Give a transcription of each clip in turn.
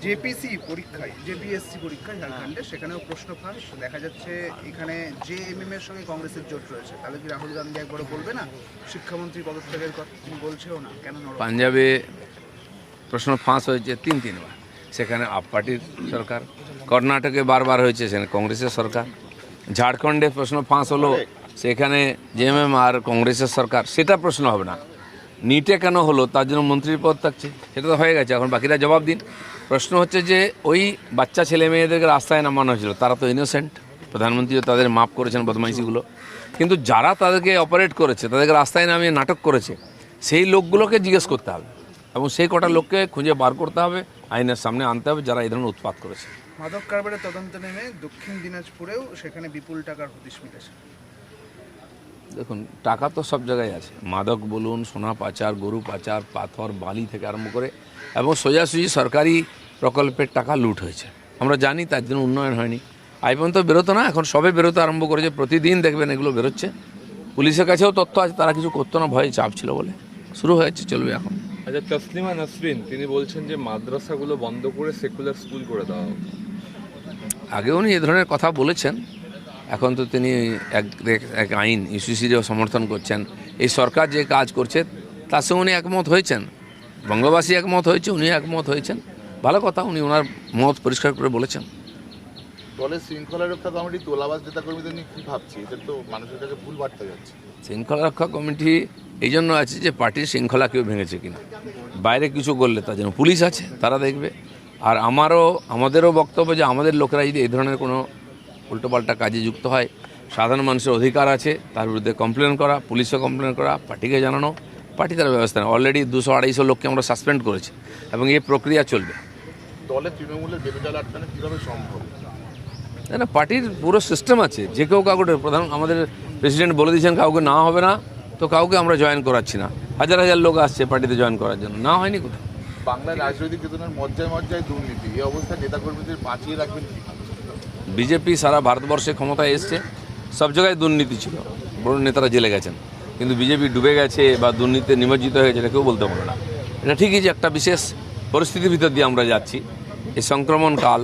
জেপিসি পরীক্ষায় জেপিএসসি পরীক্ষায় ঝাড়খণ্ডে সেখানেও প্রশ্ন ফাঁস দেখা যাচ্ছে। এখানে জেএমএম এর সঙ্গে কংগ্রেসের জোট রয়েছে, তাহলে কি রাহুল গান্ধী একবারও বলবে না শিক্ষামন্ত্রী পদত্যাগের কথা? তিনি বলছেও না কেন? পাঞ্জাবে প্রশ্ন ফাঁস হয়েছে তিনবার, সেখানে আপ পার্টির সরকার। কর্ণাটকে বারবার হয়েছে, সেখানে কংগ্রেসের সরকার। ঝাড়খণ্ডে প্রশ্ন ফাঁস হলো, সেখানে জেএমএম আর কংগ্রেসের সরকার। সেটা প্রশ্ন হবে না। নিটে কেন হলো তার জন্য মন্ত্রীর পদ থাকছে, সেটা তো হয়ে গেছে, এখন বাকিরা জবাব দিন। প্রশ্ন হচ্ছে যে ওই বাচ্চা ছেলে মেয়েদেরকে রাস্তায় নামানো হয়েছিল, তারা তো ইনোসেন্ট। প্রধানমন্ত্রীও তাদের মাফ করেছেন বদমাইশিগুলো, কিন্তু যারা তাদেরকে অপারেট করেছে, তাদেরকে রাস্তায় নামিয়ে নাটক করেছে, সেই লোকগুলোকে জিজ্ঞেস করতে হবে এবং সেই কটা লোককে খুঁজে বার করতে হবে, আইনের সামনে আনতে হবে যারা এই ধরনের উৎপাত করেছে। মাদক কারবারের তদন্ত নেমে দক্ষিণ দিনাজপুরেও সেখানে বিপুল টাকার হদিশ মিলেছে। দেখুন, টাকা তো সব জায়গায় আছে, মাদক বলুন, সোনা পাচার, গরু পাচার, পাথর বালি থেকে আরম্ভ করে, এবং সোজাসুজি সরকারি প্রকল্পের টাকা লুট হয়েছে। আমরা জানি, তার জন্য উন্নয়ন হয়নি। আই পর্যন্ত বেরোতো না, এখন সবে বেরোতে আরম্ভ করেছে। প্রতিদিন দেখবেন এগুলো বেরোচ্ছে। পুলিশের কাছেও তথ্য আছে, তারা কিছু করতো না, ভয়ে চাপ ছিল বলে। শুরু হয়েছে, চলবে এখন। আচ্ছা, তসলিমা নাসরিন তিনি বলছেন যে মাদ্রাসাগুলো বন্ধ করে সেকুলার স্কুল করে দেওয়া হোক। আগে উনি এ ধরনের কথা বলেছেন, এখন তো তিনি এক আইন ইউসিসিরও সমর্থন করছেন। এই সরকার যে কাজ করছে তার সঙ্গে উনি একমত হয়েছেন, বঙ্গবাসী একমত হয়েছে, উনি একমত হয়েছেন। ভালো কথা, উনি ওনার মত পরিষ্কার করে বলেছেন। দলের শৃঙ্খলা রক্ষা কমিটি তোলাবাজ নেতাকর্মীদের নিয়ে কী ভাবছে? এদের তো মানুষের কাছে ভুল বার্তা যাচ্ছে। শৃঙ্খলা রক্ষা কমিটি এই জন্য আছে যে পার্টির শৃঙ্খলা কেউ ভেঙেছে কিনা, বাইরে কিছু করলে তার জন্য পুলিশ আছে, তারা দেখবে। আর আমাদেরও বক্তব্য যে আমাদের লোকেরা যদি এই ধরনের কোনো উল্টোপাল্টা কাজে যুক্ত হয়, সাধারণ মানুষের অধিকার আছে তার বিরুদ্ধে কমপ্লেন করা, পুলিশও কমপ্লেন করা, পার্টিকে জানানো, পার্টি তার ব্যবস্থা নেয়। অলরেডি 200-250 লোককে আমরা সাসপেন্ড করেছি এবং এই প্রক্রিয়া চলবে। দলের তৃণমূলের ক্যাপিটাল আটকানো কীভাবে সম্ভব? না, পার্টির পুরো সিস্টেম আছে। যে কেউ কাউকে, আমাদের প্রেসিডেন্ট বলে দিয়েছেন কাউকে না হবে না, তো কাউকে আমরা জয়েন করাচ্ছি না। হাজার হাজার লোক আসছে পার্টিতে জয়েন করার জন্য, না হয়নি কোথাও। বাংলার রাজনৈতিক চেতনার মজ্জায় দুর্নীতি, এই অবস্থায় নেতাকর্মীদের বাঁচিয়ে রাখবেন কি? বিজেপি সারা ভারতবর্ষে ক্ষমতায় এসছে, সব জায়গায় দুর্নীতি ছিল, বড় নেতারা জেলে গেছেন, কিন্তু বিজেপি ডুবে গেছে বা দুর্নীতিতে নিমজ্জিত হয়ে গেছে এটা কেউ বলতে পারে না। এটা ঠিকই যে একটা বিশেষ পরিস্থিতির ভিতর দিয়ে আমরা যাচ্ছি, এই সংক্রমণ কাল,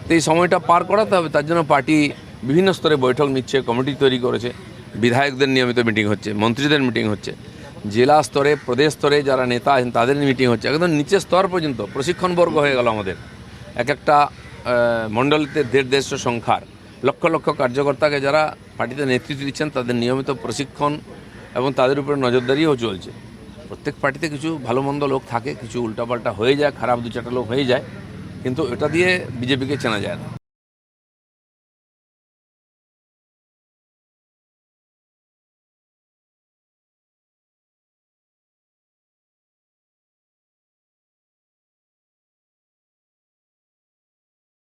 তো এই সময়টা পার করাতে হবে। তার জন্য পার্টি বিভিন্ন স্তরে বৈঠক নিচ্ছে, কমিটি তৈরি করেছে, বিধায়কদের নিয়মিত মিটিং হচ্ছে, মন্ত্রীদের মিটিং হচ্ছে, জেলা স্তরে, প্রদেশ স্তরে যারা নেতা আছেন তাদের মিটিং হচ্ছে, একদম নিচের স্তর পর্যন্ত প্রশিক্ষণবর্গ হয়ে গেল আমাদের। একটা মণ্ডলীতে 150 সংখ্যার লক্ষ লক্ষ কার্যকর্তাকে যারা পার্টিতে নেতৃত্ব দিচ্ছেন, তাদের নিয়মিত প্রশিক্ষণ এবং তাদের উপরে নজরদারিও চলছে। প্রত্যেক পার্টিতে কিছু ভালো মন্দ লোক থাকে, কিছু উল্টাপাল্টা হয়ে যায়, খারাপ 2-4টা লোক হয়ে যায়, কিন্তু এটা দিয়ে বিজেপিকে চেনা যায় না।